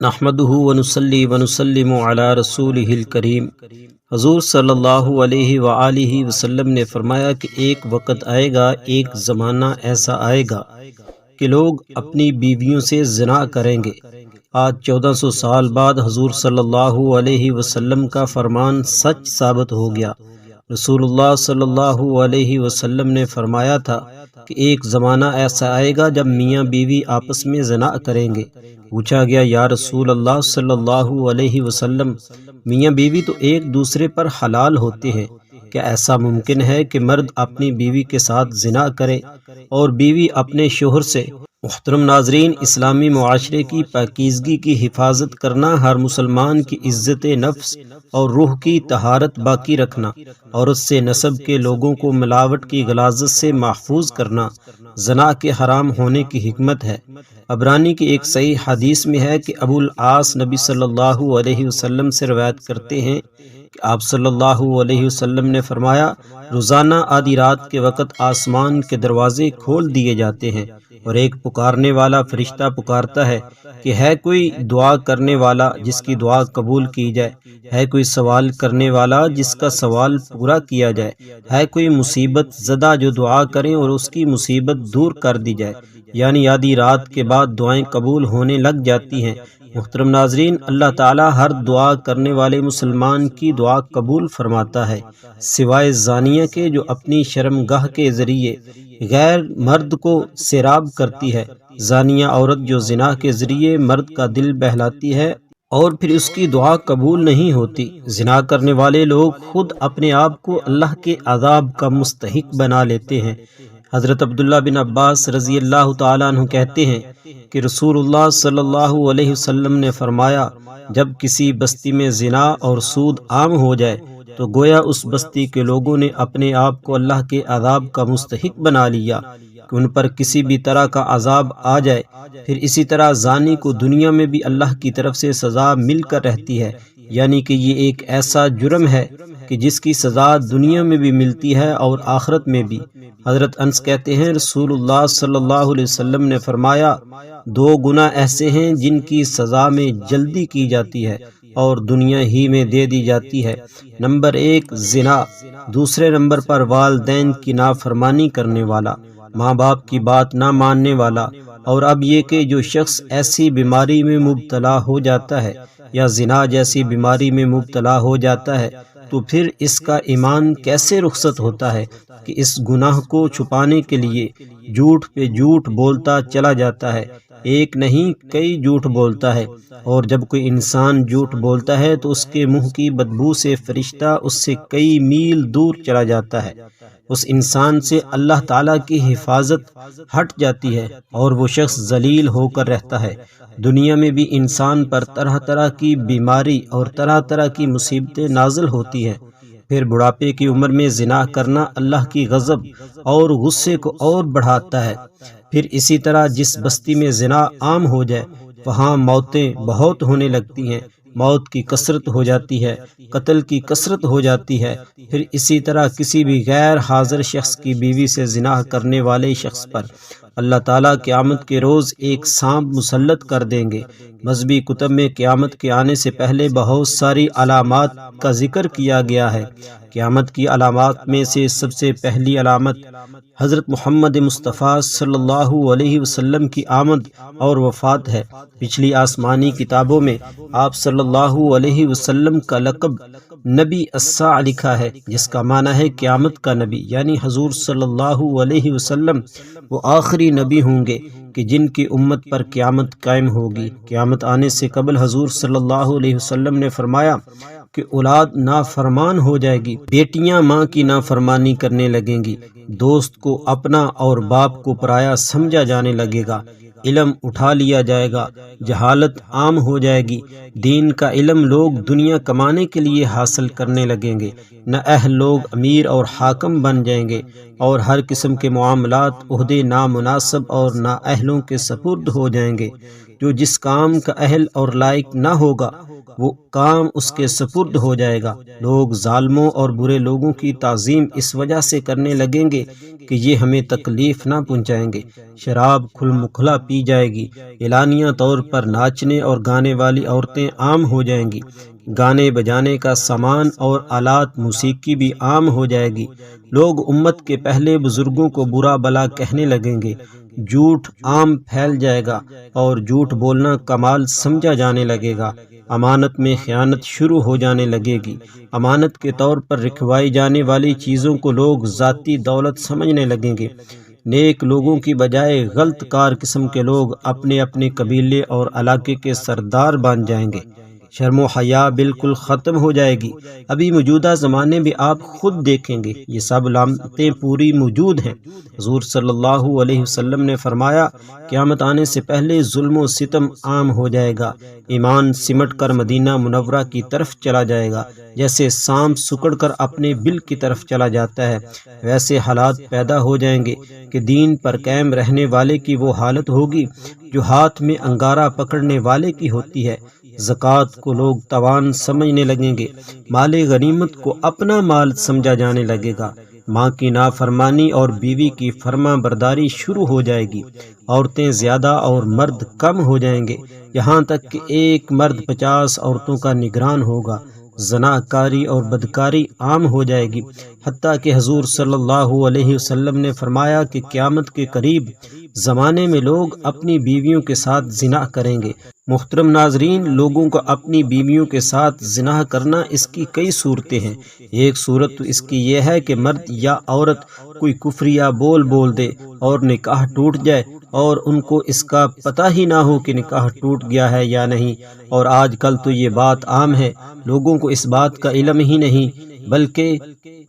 نحمدہ ونصلی ونسلم علی رسولہ الکریم۔ حضور صلی اللہ علیہ وآلہ وسلم نے فرمایا کہ ایک وقت آئے گا، ایک زمانہ ایسا آئے گا کہ لوگ اپنی بیویوں سے زنا کریں گے۔ آج 1400 سال بعد حضور صلی اللہ علیہ وسلم کا فرمان سچ ثابت ہو گیا۔ رسول اللہ صلی اللہ علیہ وسلم نے فرمایا تھا کہ ایک زمانہ ایسا آئے گا جب میاں بیوی آپس میں زنا کریں گے۔ پوچھا گیا یا رسول اللہ صلی اللہ علیہ وسلم، میاں بیوی تو ایک دوسرے پر حلال ہوتے ہیں، کیا ایسا ممکن ہے کہ مرد اپنی بیوی کے ساتھ زنا کرے اور بیوی اپنے شوہر سے؟ محترم ناظرین، اسلامی معاشرے کی پاکیزگی کی حفاظت کرنا، ہر مسلمان کی عزت نفس اور روح کی طہارت باقی رکھنا، عورت سے نسب کے لوگوں کو ملاوٹ کی غلاظت سے محفوظ کرنا زنا کے حرام ہونے کی حکمت ہے۔ عبرانی کی ایک صحیح حدیث میں ہے کہ ابو العاص نبی صلی اللہ علیہ وسلم سے روایت کرتے ہیں کہ آپ صلی اللہ علیہ وسلم نے فرمایا، روزانہ آدھی رات کے وقت آسمان کے دروازے کھول دیے جاتے ہیں اور ایک پکارنے والا فرشتہ پکارتا ہے کہ ہے کوئی دعا کرنے والا جس کی دعا قبول کی جائے، ہے کوئی سوال کرنے والا جس کا سوال پورا کیا جائے، ہے کوئی مصیبت زدہ جو دعا کریں اور اس کی مصیبت دور کر دی جائے۔ یعنی آدھی رات کے بعد دعائیں قبول ہونے لگ جاتی ہیں۔ محترم ناظرین، اللہ تعالی ہر دعا کرنے والے مسلمان کی دعا قبول فرماتا ہے، سوائے زانیہ کے جو اپنی شرمگاہ کے ذریعے غیر مرد کو سیراب کرتی ہے۔ زانیہ عورت جو زنا کے ذریعے مرد کا دل بہلاتی ہے اور پھر اس کی دعا قبول نہیں ہوتی۔ زنا کرنے والے لوگ خود اپنے آپ کو اللہ کے عذاب کا مستحق بنا لیتے ہیں۔ حضرت عبداللہ بن عباس رضی اللہ تعالیٰ عنہ کہتے ہیں کہ رسول اللہ صلی اللہ علیہ وسلم نے فرمایا، جب کسی بستی میں زنا اور سود عام ہو جائے تو گویا اس بستی کے لوگوں نے اپنے آپ کو اللہ کے عذاب کا مستحق بنا لیا کہ ان پر کسی بھی طرح کا عذاب آ جائے۔ پھر اسی طرح زانی کو دنیا میں بھی اللہ کی طرف سے سزا مل کر رہتی ہے، یعنی کہ یہ ایک ایسا جرم ہے کہ جس کی سزا دنیا میں بھی ملتی ہے اور آخرت میں بھی۔ حضرت انس کہتے ہیں رسول اللہ صلی اللہ علیہ وسلم نے فرمایا، دو گناہ ایسے ہیں جن کی سزا میں جلدی کی جاتی ہے اور دنیا ہی میں دے دی جاتی ہے۔ نمبر 1 زنا، دوسرے نمبر پر والدین کی نافرمانی کرنے والا، ماں باپ کی بات نہ ماننے والا، اور اب یہ کہ جو شخص ایسی بیماری میں مبتلا ہو جاتا ہے یا زنا جیسی بیماری میں مبتلا ہو جاتا ہے تو پھر اس کا ایمان کیسے رخصت ہوتا ہے کہ اس گناہ کو چھپانے کے لیے جھوٹ پہ جھوٹ بولتا چلا جاتا ہے، ایک نہیں کئی جھوٹ بولتا ہے، اور جب کوئی انسان جھوٹ بولتا ہے تو اس کے منہ کی بدبو سے فرشتہ اس سے کئی میل دور چلا جاتا ہے، اس انسان سے اللہ تعالیٰ کی حفاظت ہٹ جاتی ہے اور وہ شخص ذلیل ہو کر رہتا ہے۔ دنیا میں بھی انسان پر طرح طرح کی بیماری اور طرح طرح کی مصیبتیں نازل ہوتی ہیں۔ پھر بڑھاپے کی عمر میں زنا کرنا اللہ کی غضب اور غصے کو اور بڑھاتا ہے۔ پھر اسی طرح جس بستی میں زنا عام ہو جائے وہاں موتیں بہت ہونے لگتی ہیں، موت کی کثرت ہو جاتی ہے، قتل کی کثرت ہو جاتی ہے۔ پھر اسی طرح کسی بھی غیر حاضر شخص کی بیوی سے زنا کرنے والے شخص پر اللہ تعالیٰ قیامت کے روز ایک سانپ مسلط کر دیں گے۔ مذہبی کتب میں قیامت کے آنے سے پہلے بہت ساری علامات کا ذکر کیا گیا ہے۔ قیامت کی علامات میں سے سب سے پہلی علامت حضرت محمد مصطفیٰ صلی اللہ علیہ وسلم کی آمد اور وفات ہے۔ پچھلی آسمانی کتابوں میں آپ صلی اللہ علیہ وسلم کا لقب نبی الساعہ لکھا ہے، جس کا معنی ہے قیامت کا نبی، یعنی حضور صلی اللہ علیہ وسلم وہ آخری نبی ہوں گے کہ جن کی امت پر قیامت قائم ہوگی۔ قیامت آنے سے قبل حضور صلی اللہ علیہ وسلم نے فرمایا کہ اولاد نافرمان ہو جائے گی، بیٹیاں ماں کی نافرمانی کرنے لگیں گی، دوست کو اپنا اور باپ کو پرایا سمجھا جانے لگے گا، علم اٹھا لیا جائے گا، جہالت عام ہو جائے گی، دین کا علم لوگ دنیا کمانے کے لیے حاصل کرنے لگیں گے، نہ اہل لوگ امیر اور حاکم بن جائیں گے، اور ہر قسم کے معاملات عہدے نامناسب اور نااہلوں کے سپرد ہو جائیں گے۔ جو جس کام کا اہل اور لائق نہ ہوگا وہ کام اس کے سپرد ہو جائے گا۔ لوگ ظالموں اور برے لوگوں کی تعظیم اس وجہ سے کرنے لگیں گے کہ یہ ہمیں تکلیف نہ پہنچائیں گے۔ شراب کھل مکھلا پی جائے گی، اعلانیہ طور پر ناچنے اور گانے والی عورتیں عام ہو جائیں گی، گانے بجانے کا سامان اور آلات موسیقی بھی عام ہو جائے گی۔ لوگ امت کے پہلے بزرگوں کو برا بلا کہنے لگیں گے، جھوٹ عام پھیل جائے گا اور جھوٹ بولنا کمال سمجھا جانے لگے گا۔ امانت میں خیانت شروع ہو جانے لگے گی۔ امانت کے طور پر رکھوائی جانے والی چیزوں کو لوگ ذاتی دولت سمجھنے لگیں گے۔ نیک لوگوں کی بجائے غلط کار قسم کے لوگ اپنے اپنے قبیلے اور علاقے کے سردار بن جائیں گے۔ شرم و حیا بالکل ختم ہو جائے گی۔ ابھی موجودہ زمانے میں آپ خود دیکھیں گے یہ سب علامتیں پوری موجود ہیں۔ حضور صلی اللہ علیہ وسلم نے فرمایا قیامت آنے سے پہلے ظلم و ستم عام ہو جائے گا۔ ایمان سمٹ کر مدینہ منورہ کی طرف چلا جائے گا، جیسے سانپ سکڑ کر اپنے بل کی طرف چلا جاتا ہے۔ ویسے حالات پیدا ہو جائیں گے کہ دین پر قائم رہنے والے کی وہ حالت ہوگی جو ہاتھ میں انگارہ پکڑنے والے کی ہوتی ہے۔ زکوٰۃ کو لوگ تاوان سمجھنے لگیں گے، مال غنیمت کو اپنا مال سمجھا جانے لگے گا۔ ماں کی نافرمانی اور بیوی کی فرما برداری شروع ہو جائے گی۔ عورتیں زیادہ اور مرد کم ہو جائیں گے، یہاں تک کہ ایک مرد 50 عورتوں کا نگران ہوگا۔ زناکاری اور بدکاری عام ہو جائے گی، حتیٰ کہ حضور صلی اللہ علیہ وسلم نے فرمایا کہ قیامت کے قریب زمانے میں لوگ اپنی بیویوں کے ساتھ زنا کریں گے۔ محترم ناظرین، لوگوں کو اپنی بیویوں کے ساتھ زنا کرنا اس کی کئی صورتیں ہیں۔ ایک صورت تو اس کی یہ ہے کہ مرد یا عورت کوئی کفریہ بول دے اور نکاح ٹوٹ جائے اور ان کو اس کا پتہ ہی نہ ہو کہ نکاح ٹوٹ گیا ہے یا نہیں۔ اور آج کل تو یہ بات عام ہے، لوگوں کو اس بات کا علم ہی نہیں۔ بلکہ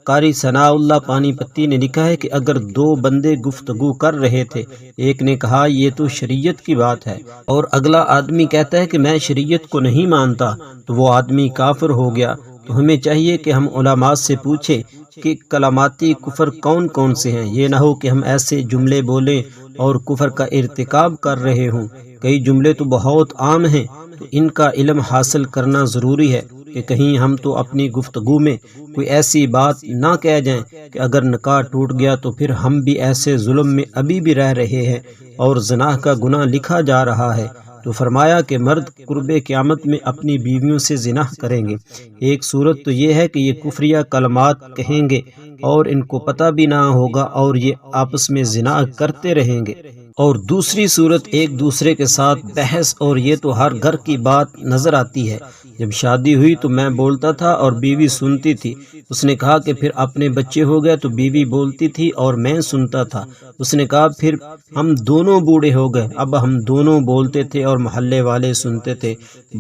قاری ثناء اللہ پانی پتی نے لکھا ہے کہ اگر دو بندے گفتگو کر رہے تھے، ایک نے کہا یہ تو شریعت کی بات ہے اور اگلا آدمی کہتا ہے کہ میں شریعت کو نہیں مانتا، تو وہ آدمی کافر ہو گیا۔ تو ہمیں چاہیے کہ ہم علماء سے پوچھیں کہ کلماتی کفر کون کون سے ہیں، یہ نہ ہو کہ ہم ایسے جملے بولیں اور کفر کا ارتکاب کر رہے ہوں۔ کئی جملے تو بہت عام ہیں، تو ان کا علم حاصل کرنا ضروری ہے کہ کہیں ہم تو اپنی گفتگو میں کوئی ایسی بات نہ کہہ جائیں کہ اگر نکاح ٹوٹ گیا تو پھر ہم بھی ایسے ظلم میں ابھی بھی رہ رہے ہیں اور زنا کا گناہ لکھا جا رہا ہے۔ تو فرمایا کہ مرد قرب قیامت میں اپنی بیویوں سے زنا کریں گے۔ ایک صورت تو یہ ہے کہ یہ کفریہ کلمات کہیں گے اور ان کو پتہ بھی نہ ہوگا اور یہ آپس میں زنا کرتے رہیں گے۔ اور دوسری صورت ایک دوسرے کے ساتھ بحث، اور یہ تو ہر گھر کی بات نظر آتی ہے۔ جب شادی ہوئی تو میں بولتا تھا اور بیوی سنتی تھی۔ اس نے کہا کہ پھر اپنے بچے ہو گئے تو بیوی بولتی تھی اور میں سنتا تھا۔ اس نے کہا پھر ہم دونوں بوڑھے ہو گئے، اب ہم دونوں بولتے تھے اور محلے والے سنتے تھے۔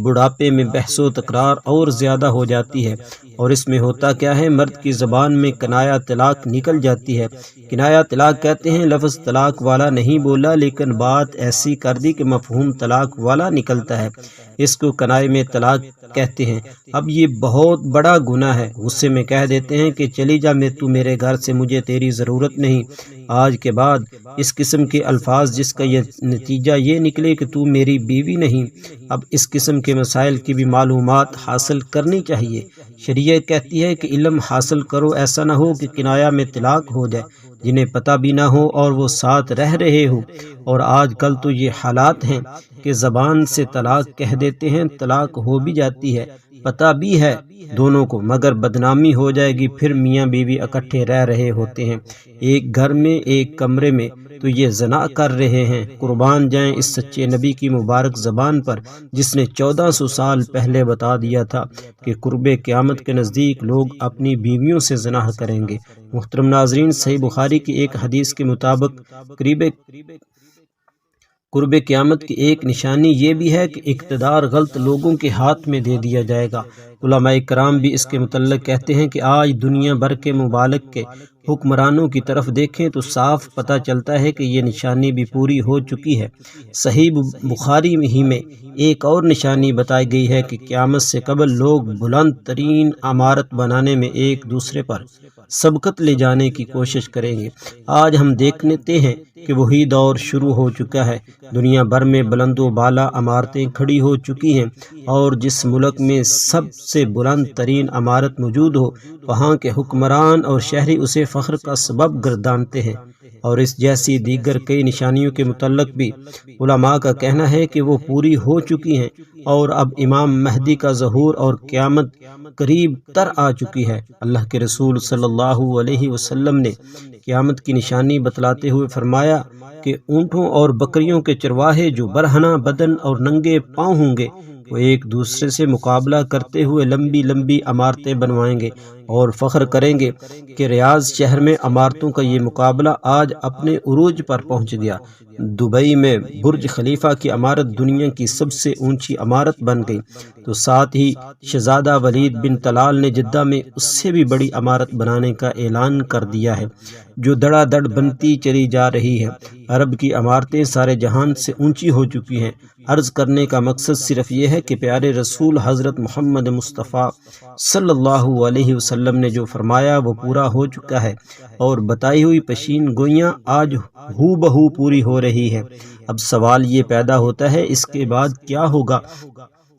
بڑھاپے میں بحث و تکرار اور زیادہ ہو جاتی ہے، اور اس میں ہوتا کیا ہے، مرد کی زبان میں کنایہ طلاق نکل جاتی ہے۔ کنایہ طلاق کہتے ہیں، لفظ طلاق والا نہیں بولا لیکن بات ایسی کر دی کہ مفہوم طلاق والا نکلتا ہے، اس کو کنایہ میں طلاق کہتے ہیں۔ اب یہ بہت بڑا گناہ ہے۔ غصے میں کہہ دیتے ہیں کہ چلی جا تو میرے گھر سے، مجھے تیری ضرورت نہیں۔ آج کے بعد اس قسم کے الفاظ جس کا یہ نتیجہ یہ نکلے کہ تو میری بیوی نہیں۔ اب اس قسم کے مسائل کی بھی معلومات حاصل کرنی چاہیے۔ شریعت کہتی ہے کہ علم حاصل کرو، ایسا نہ ہو کہ کنایہ میں طلاق ہو جائے، جنہیں پتہ بھی نہ ہو اور وہ ساتھ رہ رہے ہوں۔ اور آج کل تو یہ حالات ہیں کہ زبان سے طلاق کہہ دیتے ہیں، طلاق ہو بھی جاتی ہے، پتہ بھی ہے دونوں کو، مگر بدنامی ہو جائے گی۔ پھر میاں بیوی اکٹھے رہ رہے ہوتے ہیں ایک گھر میں، ایک کمرے میں، تو یہ زنا کر رہے ہیں۔ قربان جائیں اس سچے نبی کی مبارک زبان پر جس نے 1400 سال پہلے بتا دیا تھا کہ قرب قیامت کے نزدیک لوگ اپنی بیویوں سے زنا کریں گے۔ محترم ناظرین، صحیح بخاری کی ایک حدیث کے مطابق قرب قیامت کی ایک نشانی یہ بھی ہے کہ اقتدار غلط لوگوں کے ہاتھ میں دے دیا جائے گا۔ علماء کرام بھی اس کے متعلق کہتے ہیں کہ آج دنیا بھر کے ممالک کے حکمرانوں کی طرف دیکھیں تو صاف پتہ چلتا ہے کہ یہ نشانی بھی پوری ہو چکی ہے۔ صحیح بخاری ہی میں ایک اور نشانی بتائی گئی ہے کہ قیامت سے قبل لوگ بلند ترین عمارت بنانے میں ایک دوسرے پر سبقت لے جانے کی کوشش کریں گے۔ آج ہم دیکھ لیتے ہیں کہ وہی دور شروع ہو چکا ہے۔ دنیا بھر میں بلند و بالا عمارتیں کھڑی ہو چکی ہیں، اور جس ملک میں سب سے بلند ترین عمارت موجود ہو، وہاں کے حکمران اور شہری اسے فخر کا سبب گردانتے ہیں۔ اور اس جیسی دیگر کئی نشانیوں کے متعلق بھی علماء کا کہنا ہے کہ وہ پوری ہو چکی ہیں، اور اب امام مہدی کا ظہور اور قیامت قریب تر آ چکی ہے۔ اللہ کے رسول صلی اللہ علیہ وسلم نے قیامت کی نشانی بتلاتے ہوئے فرمایا کہ اونٹوں اور بکریوں کے چرواہے جو برہنہ بدن اور ننگے پاؤں ہوں گے، وہ ایک دوسرے سے مقابلہ کرتے ہوئے لمبی لمبی عمارتیں بنوائیں گے اور فخر کریں گے کہ ریاض شہر میں عمارتوں کا یہ مقابلہ آج اپنے عروج پر پہنچ گیا۔ دبئی میں برج خلیفہ کی عمارت دنیا کی سب سے اونچی عمارت بن گئی، تو ساتھ ہی شہزادہ ولید بن طلال نے جدہ میں اس سے بھی بڑی عمارت بنانے کا اعلان کر دیا ہے، جو دڑا دڑ بنتی چلی جا رہی ہے۔ عرب کی عمارتیں سارے جہان سے اونچی ہو چکی ہیں۔ عرض کرنے کا مقصد صرف یہ ہے کہ پیارے رسول حضرت محمد مصطفیٰ صلی اللہ علیہ وسلم نے جو فرمایا وہ پورا ہو چکا ہے، اور بتائی ہوئی پیشین گوئیاں آج ہو بہو پوری ہو رہی ہے۔ اب سوال یہ پیدا ہوتا ہے، اس کے بعد کیا ہوگا؟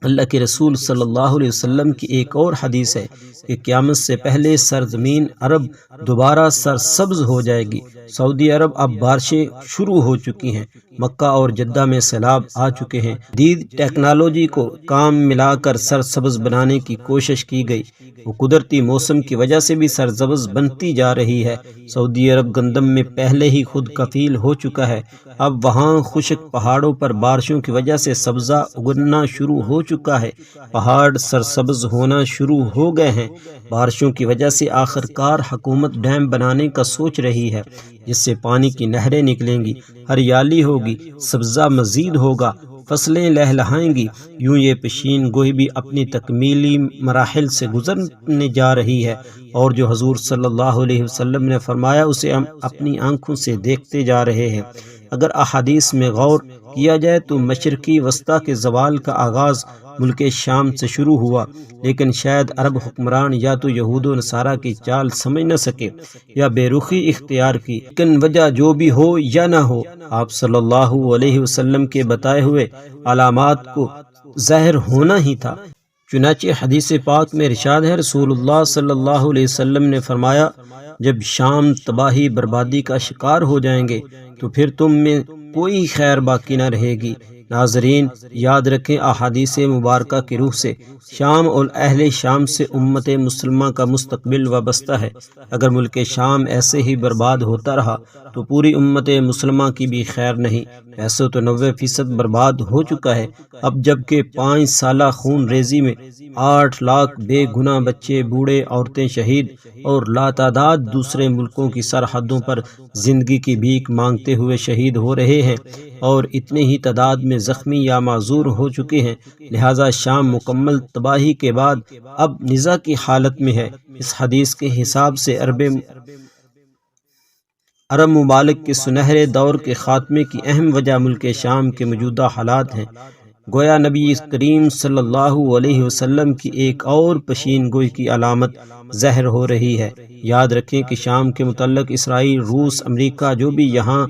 اللہ کے رسول صلی اللہ علیہ وسلم کی ایک اور حدیث ہے کہ قیامت سے پہلے سرزمین عرب دوبارہ سرسبز ہو جائے گی۔ سعودی عرب اب بارشیں شروع ہو چکی ہیں، مکہ اور جدہ میں سیلاب آ چکے ہیں۔ جدید ٹیکنالوجی کو کام ملا کر سرسبز بنانے کی کوشش کی گئی، وہ قدرتی موسم کی وجہ سے بھی سرسبز بنتی جا رہی ہے۔ سعودی عرب گندم میں پہلے ہی خود کفیل ہو چکا ہے، اب وہاں خشک پہاڑوں پر بارشوں کی وجہ سے سبزہ اگنا شروع ہو چکا ہے، پہاڑ سرسبز ہونا شروع ہو گئے ہیں۔ بارشوں کی وجہ سے آخر کار حکومت ڈیم بنانے کا سوچ رہی ہے، جس سے پانی کی نہریں نکلیں گی، ہریالی ہوگی، سبزہ مزید ہوگا، فصلیں لہلہائیں گی۔ یوں یہ پیشین گوئی بھی اپنی تکمیلی مراحل سے گزرنے جا رہی ہے، اور جو حضور صلی اللہ علیہ وسلم نے فرمایا اسے ہم اپنی آنکھوں سے دیکھتے جا رہے ہیں۔ اگر احادیث میں غور کیا جائے تو مشرقی وسطی کے زوال کا آغاز ملک شام سے شروع ہوا، لیکن شاید عرب حکمران یا تو یہود و نصارہ کی چال سمجھ نہ سکے یا بے رخی اختیار کی، لیکن وجہ جو بھی ہو یا نہ ہو، آپ صلی اللہ علیہ وسلم کے بتائے ہوئے علامات کو ظاہر ہونا ہی تھا۔ چنانچہ حدیث پاک میں ارشاد ہے، رسول اللہ صلی اللہ علیہ وسلم نے فرمایا، جب شام تباہی بربادی کا شکار ہو جائیں گے تو پھر تم میں کوئی خیر باقی نہ رہے گی۔ ناظرین، یاد رکھیں احادیث مبارکہ کی روح سے شام اور اہل شام سے امت مسلمہ کا مستقبل وابستہ ہے۔ اگر ملک شام ایسے ہی برباد ہوتا رہا تو پوری امت مسلمہ کی بھی خیر نہیں۔ ایسے تو 90% برباد ہو چکا ہے۔ اب جب کہ 5 سالہ خون ریزی میں 8 لاکھ بے گناہ بچے، بوڑھے، عورتیں شہید اور لاتعداد دوسرے ملکوں کی سرحدوں پر زندگی کی بھیک مانگتے ہوئے شہید ہو رہے ہیں، اور اتنے ہی تعداد میں زخمی یا معذور ہو چکے ہیں، لہٰذا شام مکمل تباہی کے بعد اب نزاع کی حالت میں ہے۔ اس حدیث کے حساب سے عرب ممالک کے سنہرے دور کے خاتمے کی اہم وجہ ملک شام کے موجودہ حالات ہیں۔ گویا نبی کریم صلی اللہ علیہ وسلم کی ایک اور پیشین گوئی کی علامت ظاہر ہو رہی ہے۔ یاد رکھیں کہ شام کے متعلق اسرائیل، روس، امریکہ جو بھی یہاں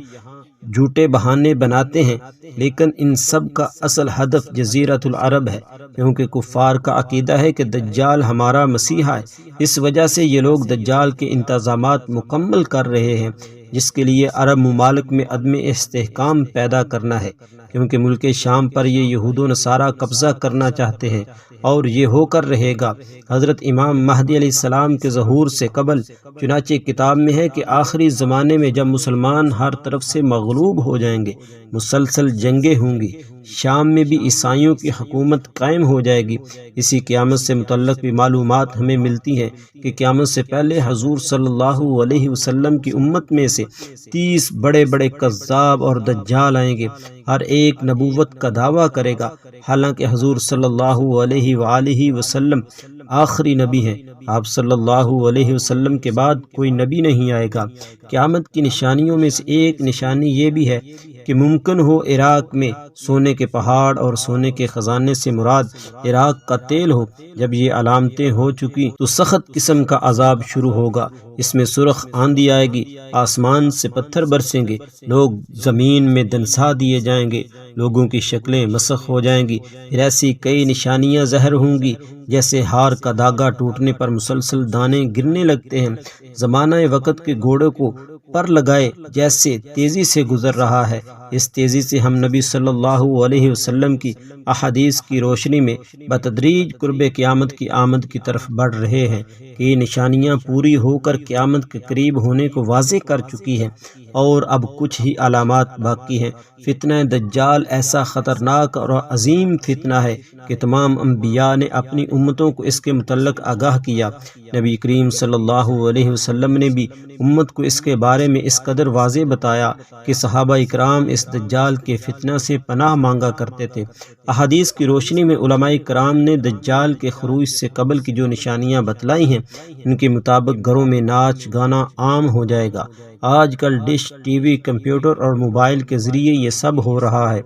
جھوٹے بہانے بناتے ہیں، لیکن ان سب کا اصل ہدف جزیرۃ العرب ہے، کیونکہ کفار کا عقیدہ ہے کہ دجال ہمارا مسیحا ہے۔ اس وجہ سے یہ لوگ دجال کے انتظامات مکمل کر رہے ہیں، جس کے لیے عرب ممالک میں عدم استحکام پیدا کرنا ہے، کیونکہ ملک شام پر یہ یہود و نصارہ قبضہ کرنا چاہتے ہیں، اور یہ ہو کر رہے گا۔ حضرت امام مہدی علیہ السلام کے ظہور سے قبل چنانچہ کتاب میں ہے کہ آخری زمانے میں جب مسلمان ہر طرف سے مغلوب ہو جائیں گے، مسلسل جنگیں ہوں گی، شام میں بھی عیسائیوں کی حکومت قائم ہو جائے گی۔ اسی قیامت سے متعلق بھی معلومات ہمیں ملتی ہیں کہ قیامت سے پہلے حضور صلی اللہ علیہ وسلم کی امت میں سے 30 بڑے بڑے کذاب اور دجال آئیں گے، ہر ایک نبوت کا دعویٰ کرے گا، حالانکہ حضور صلی اللہ علیہ وآلہ وسلم آخری نبی ہیں۔ آپ صلی اللہ علیہ وسلم کے بعد کوئی نبی نہیں آئے گا۔ قیامت کی نشانیوں میں سے ایک نشانی یہ بھی ہے کہ ممکن ہو عراق میں سونے کے پہاڑ اور سونے کے خزانے سے مراد عراق کا تیل ہو۔ جب یہ علامتیں ہو چکی تو سخت قسم کا عذاب شروع ہوگا۔ اس میں سرخ آندھی آئے گی، آسمان سے پتھر برسیں گے، لوگ زمین میں دنسا دیے جائیں گے، لوگوں کی شکلیں مسخ ہو جائیں گی۔ پھر ایسی کئی نشانیاں ظاہر ہوں گی جیسے ہار کا دھاگا ٹوٹنے پر مسلسل دانے گرنے لگتے ہیں۔ زمانہ وقت کے گھوڑے کو پر لگائے جیسے تیزی سے گزر رہا ہے، اس تیزی سے ہم نبی صلی اللہ علیہ وسلم کی احادیث کی روشنی میں بتدریج قرب قیامت کی آمد کی طرف بڑھ رہے ہیں کہ یہ نشانیاں پوری ہو کر قیامت کے قریب ہونے کو واضح کر چکی ہیں اور اب کچھ ہی علامات باقی ہیں۔ فتنہ دجال ایسا خطرناک اور عظیم فتنہ ہے کہ تمام انبیاء نے اپنی امتوں کو اس کے متعلق آگاہ کیا۔ نبی کریم صلی اللہ علیہ وسلم نے بھی امت کو اس کے بارے میں اس قدر واضح بتایا کہ صحابہ اکرام اس دجال کے فتنہ سے پناہ مانگا کرتے تھے۔ احادیث کی روشنی میں علماء کرام نے دجال کے خروج سے قبل کی جو نشانیاں بتلائی ہیں، ان کے مطابق گھروں میں ناچ گانا عام ہو جائے گا۔ آج کل ڈش، ٹی وی، کمپیوٹر اور موبائل کے ذریعے یہ سب ہو رہا ہے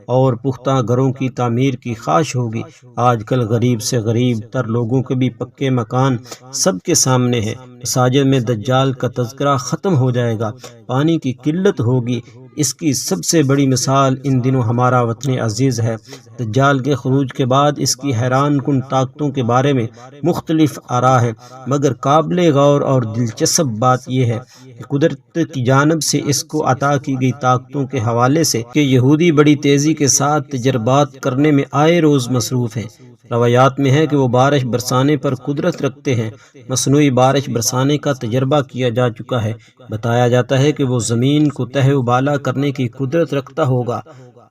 اور پختہ گھروں کی تعمیر کی خواہش ہوگی۔ آج کل غریب سے غریب تر لوگوں کے بھی پکے مکان سب کے سامنے ہیں۔ مساجد میں دجال کا تذکرہ ختم ہو جائے گا، پانی کی قلت ہوگی۔ اس کی سب سے بڑی مثال ان دنوں ہمارا وطن عزیز ہے۔ دجال کے خروج کے بعد اس کی حیران کن طاقتوں کے بارے میں مختلف آراء ہے، مگر قابل غور اور دلچسپ بات یہ ہے کہ قدرت کی جانب سے اس کو عطا کی گئی طاقتوں کے حوالے سے کہ یہودی بڑی تیزی کے ساتھ تجربات کرنے میں آئے روز مصروف ہیں۔ روایات میں ہے کہ وہ بارش برسانے پر قدرت رکھتے ہیں۔ مصنوعی بارش برسانے کا تجربہ کیا جا چکا ہے۔ بتایا جاتا ہے کہ وہ زمین کو تہہ و بالا کرنے کی قدرت رکھتا ہوگا۔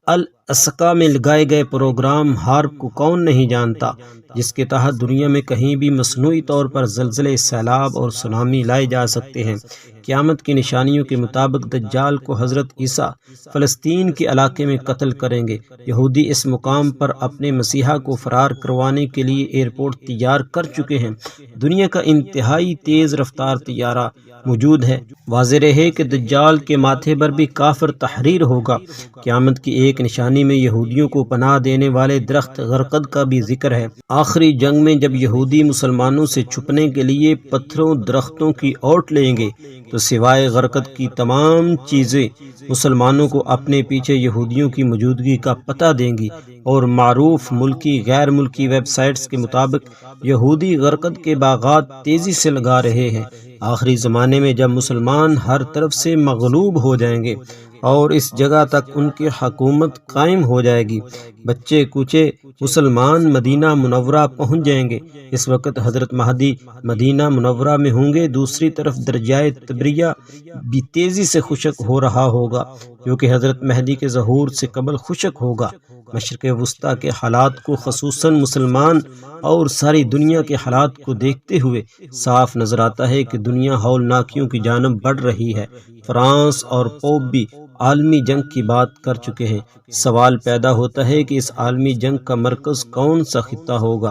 الاسقا میں لگائے گئے پروگرام ہارپ کو کون نہیں جانتا، جس کے تحت دنیا میں کہیں بھی مصنوعی طور پر زلزلے، سیلاب اور سونامی لائے جا سکتے ہیں۔ قیامت کی نشانیوں کے مطابق دجال کو حضرت عیسیٰ فلسطین کے علاقے میں قتل کریں گے۔ یہودی اس مقام پر اپنے مسیحا کو فرار کروانے کے لیے ایئرپورٹ تیار کر چکے ہیں۔ دنیا کا انتہائی تیز رفتار طیارہ موجود ہے۔ واضح رہے کہ دجال کے ماتھے پر بھی کافر تحریر ہوگا۔ قیامت کی ایک نشانی میں یہودیوں کو پناہ دینے والے درخت غرقد کا بھی ذکر ہے۔ آخری جنگ میں جب یہودی مسلمانوں سے چھپنے کے لیے پتھروں درختوں کی اوٹ لیں گے تو سوائے غرقد کی تمام چیزیں مسلمانوں کو اپنے پیچھے یہودیوں کی موجودگی کا پتہ دیں گی، اور معروف ملکی غیر ملکی ویب سائٹس کے مطابق یہودی غرقد کے باغات تیزی سے لگا رہے ہیں۔ آخری زمانے میں جب مسلمان ہر طرف سے مغلوب ہو جائیں گے اور اس جگہ تک ان کی حکومت قائم ہو جائے گی، بچے کوچے مسلمان مدینہ منورہ پہنچ جائیں گے۔ اس وقت حضرت مہدی مدینہ منورہ میں ہوں گے۔ دوسری طرف درجۂ تبریہ بھی تیزی سے خشک ہو رہا ہوگا، جو کہ حضرت مہدی کے ظہور سے قبل خشک ہوگا۔ مشرق وسطیٰ کے حالات کو خصوصاً مسلمان اور ساری دنیا کے حالات کو دیکھتے ہوئے صاف نظر آتا ہے کہ دنیا ہولناکیوں کی جانب بڑھ رہی ہے۔ فرانس اور پوپ بھی عالمی جنگ کی بات کر چکے ہیں۔ سوال پیدا ہوتا ہے کہ اس عالمی جنگ کا مرکز کون سا خطہ ہوگا؟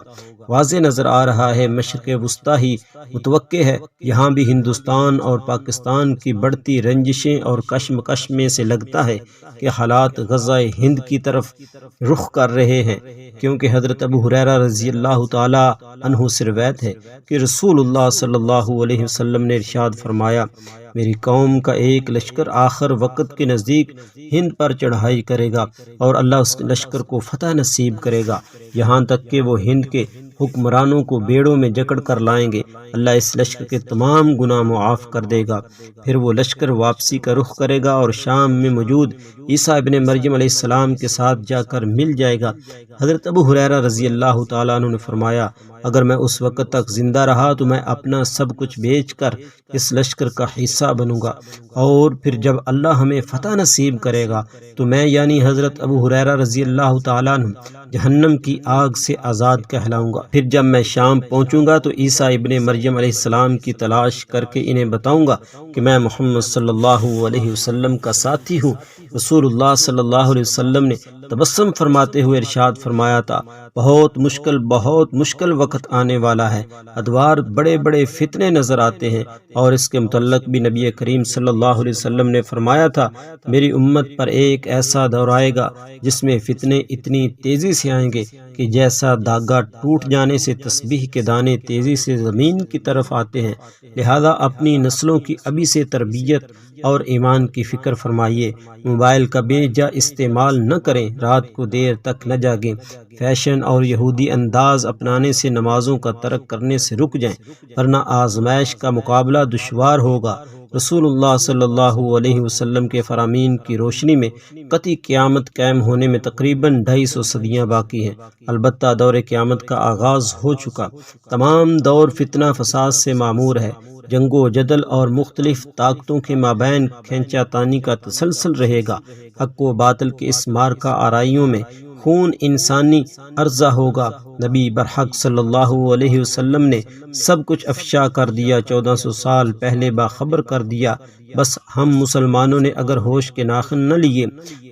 واضح نظر آ رہا ہے مشرق وسطیٰ ہی متوقع ہے۔ یہاں بھی ہندوستان اور پاکستان کی بڑھتی رنجشیں اور کشمکش میں سے لگتا ہے کہ حالات غزہ ہند کی طرف رخ کر رہے ہیں، کیونکہ حضرت ابو ہریرہ رضی اللہ تعالی عنہ سے روایت ہے کہ رسول اللہ صلی اللہ علیہ وسلم نے ارشاد فرمایا، میری قوم کا ایک لشکر آخر وقت کے نزدیک ہند پر چڑھائی کرے گا اور اللہ اس لشکر کو فتح نصیب کرے گا، یہاں تک کہ وہ ہند کے حکمرانوں کو بیڑوں میں جکڑ کر لائیں گے۔ اللہ اس لشکر کے تمام گناہ معاف کر دے گا۔ پھر وہ لشکر واپسی کا رخ کرے گا اور شام میں موجود عیسیٰ ابن مریم علیہ السلام کے ساتھ جا کر مل جائے گا۔ حضرت ابو ہریرہ رضی اللہ تعالیٰ عنہ نے فرمایا، اگر میں اس وقت تک زندہ رہا تو میں اپنا سب کچھ بیچ کر اس لشکر کا حصہ بنوں گا، اور پھر جب اللہ ہمیں فتح نصیب کرے گا تو میں یعنی حضرت ابو ہریرہ رضی اللہ تعالیٰ عنہ جہنم کی آگ سے آزاد کہلاؤں گا۔ پھر جب میں شام پہنچوں گا تو عیسیٰ ابن مریم علیہ السلام کی تلاش کر کے انہیں بتاؤں گا کہ میں محمد صلی اللہ علیہ وسلم کا ساتھی ہوں۔ رسول اللہ صلی اللہ علیہ وسلم نے تبسم فرماتے ہوئے ارشاد فرمایا تھا، بہت مشکل وقت وقت آنے والا ہے، ادوار بڑے بڑے فتنے نظر آتے ہیں، اور اس کے متعلق بھی نبی کریم صلی اللہ علیہ وسلم نے فرمایا تھا، میری امت پر ایک ایسا دور آئے گا جس میں فتنے اتنی تیزی سے آئیں گے کہ جیسا داغا ٹوٹ جانے سے تسبیح کے دانے تیزی سے زمین کی طرف آتے ہیں۔ لہذا اپنی نسلوں کی ابھی سے تربیت اور ایمان کی فکر فرمائیے، موبائل کا بے جا استعمال نہ کریں، رات کو دیر تک نہ جاگیں، فیشن اور یہودی انداز اپنانے سے نمازوں کا ترک کرنے سے رک جائیں، ورنہ آزمائش کا مقابلہ دشوار ہوگا۔ رسول اللہ صلی اللہ علیہ وسلم کے فرامین کی روشنی میں قطعی قیامت قائم ہونے میں تقریباً 250 صدیاں باقی ہیں، البتہ دور قیامت کا آغاز ہو چکا۔ تمام دور فتنہ فساد سے معمور ہے، جنگ و جدل اور مختلف طاقتوں کے مابین کھینچا تانی کا تسلسل رہے گا۔ حق و باطل کے اس معرکہ آرائیوں میں خون انسانی عرضہ ہوگا۔ نبی برحق صلی اللہ علیہ وسلم نے سب کچھ افشا کر دیا، 1400 سال پہلے باخبر کر دیا، بس ہم مسلمانوں نے اگر ہوش کے ناخن نہ لیے۔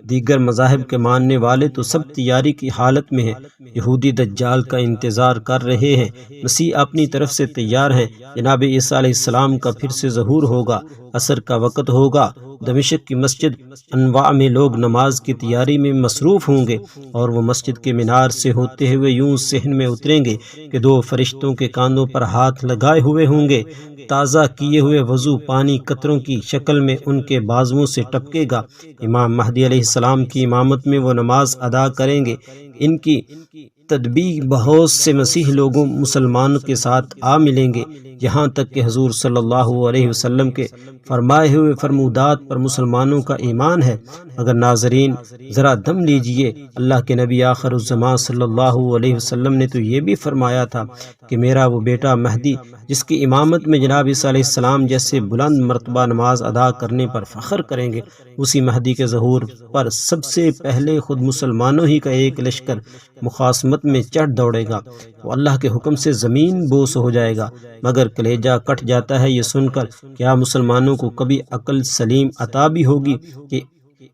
دیگر مذاہب کے ماننے والے تو سب تیاری کی حالت میں ہیں، یہودی دجال کا انتظار کر رہے ہیں، مسیح اپنی طرف سے تیار ہیں، جناب عیسیٰ علیہ السلام کا پھر سے ظہور ہوگا، عصر کا وقت ہوگا، دمشق کی مسجد انواع میں لوگ نماز کی تیاری میں مصروف ہوں گے، اور وہ مسجد کے مینار سے ہوتے ہوئے یوں صحن میں اتریں گے کہ 2 فرشتوں کے کاندھوں پر ہاتھ لگائے ہوئے ہوں گے، تازہ کیے ہوئے وضو پانی قطروں کی شکل میں ان کے بازوؤں سے ٹپکے گا۔ امام مہدی علیہ السلام کی امامت میں وہ نماز ادا کریں گے۔ ان کی تدبیر بہت سے مسیح لوگوں مسلمانوں کے ساتھ آ ملیں گے، یہاں تک کہ حضور صلی اللہ علیہ وسلم کے فرمائے ہوئے فرمودات پر مسلمانوں کا ایمان ہے۔ مگر ناظرین ذرا دم لیجئے، اللہ کے نبی آخر الزمان صلی اللہ علیہ وسلم نے تو یہ بھی فرمایا تھا کہ میرا وہ بیٹا مہدی جس کی امامت میں جناب عیسیٰ علیہ السلام جیسے بلند مرتبہ نماز ادا کرنے پر فخر کریں گے، اسی مہدی کے ظہور پر سب سے پہلے خود مسلمانوں ہی کا ایک لشکر مخاصمت میں چڑھ دوڑے گا، وہ اللہ کے حکم سے زمین بوس ہو جائے گا۔ مگر کلیجہ کٹ جاتا ہے یہ سن کر، کیا مسلمانوں کو کبھی عقل سلیم عطا بھی ہوگی کہ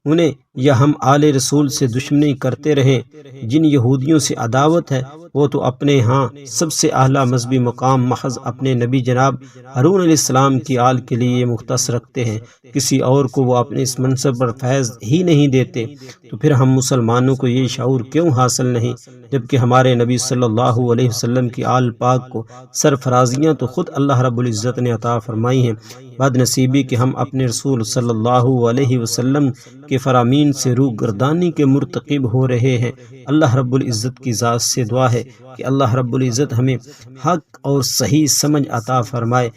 انہیں یا ہم آل رسول سے دشمنی کرتے رہیں؟ جن یہودیوں سے عداوت ہے وہ تو اپنے ہاں سب سے اعلیٰ مذہبی مقام محض اپنے نبی جناب ہارون علیہ السلام کی آل کے لیے مختص رکھتے ہیں، کسی اور کو وہ اپنے اس منصب پر فیض ہی نہیں دیتے۔ تو پھر ہم مسلمانوں کو یہ شعور کیوں حاصل نہیں، جبکہ ہمارے نبی صلی اللہ علیہ وسلم کی آل پاک کو سرفرازیاں تو خود اللہ رب العزت نے عطا فرمائی ہیں۔ بد نصیبی کہ ہم اپنے رسول صلی اللہ علیہ وسلم کے فرامین سے روح گردانی کے مرتکب ہو رہے ہیں۔ اللہ رب العزت کی ذات سے دعا ہے کہ اللہ رب العزت ہمیں حق اور صحیح سمجھ عطا فرمائے۔